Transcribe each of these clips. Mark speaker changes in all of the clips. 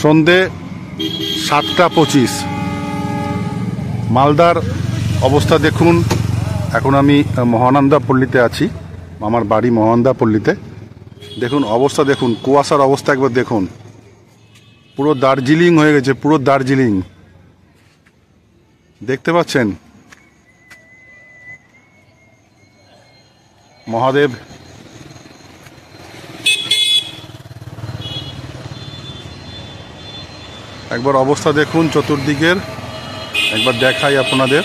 Speaker 1: সন্ধে 7টা 25। মালদার অবস্থা দেখুন। এখন আমি মহানন্দা পল্লীতে আছি, আমার বাড়ি মহানন্দা পল্লীতে। দেখুন অবস্থা, দেখুন কুয়াশার অবস্থা একবার দেখুন। পুরো দার্জিলিং হয়ে গেছে, পুরো দার্জিলিং দেখতে পাচ্ছেন। মহাদেব একবার অবস্থা দেখুন চতুর্দিকের, একবার দেখাই আপনাদের।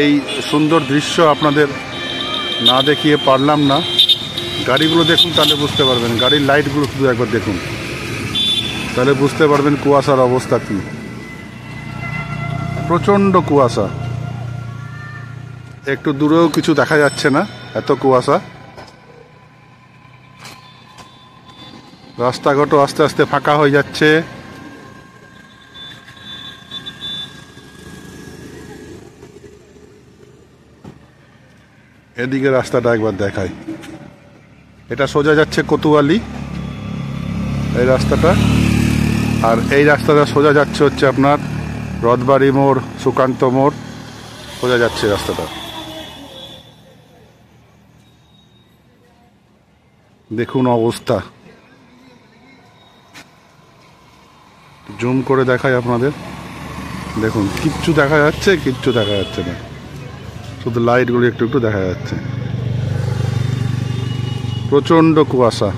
Speaker 1: এই সুন্দর দৃশ্য আপনাদের না দেখিয়ে পারলাম না। গাড়িগুলো দেখুন, তাহলে বুঝতে পারবেন। গাড়ির লাইটগুলো শুধু একবার দেখুন, তাহলে বুঝতে পারবেন কুয়াশার অবস্থা কি। প্রচণ্ড কুয়াশা, একটু দূরেও কিছু দেখা যাচ্ছে না, এত কুয়াশা। রাস্তাঘাটও আস্তে আস্তে ফাঁকা হয়ে যাচ্ছে। এদিকে রাস্তাটা একবার দেখাই। এটা সোজা যাচ্ছে কোতোয়ালি, এই রাস্তাটা। আর এই রাস্তাটা সোজা যাচ্ছে হচ্ছে আপনার রথবাড়ি মোড়, সুকান্ত মোড়, সোজা যাচ্ছে রাস্তাটা। দেখুন অবস্থা, জুম করে দেখাই আপনাদের। দেখুন কিচ্ছু দেখা যাচ্ছে, কিচ্ছু দেখা যাচ্ছে না, শুধু লাইটগুলো একটু একটু দেখা যাচ্ছে। প্রচণ্ড কুয়াশা।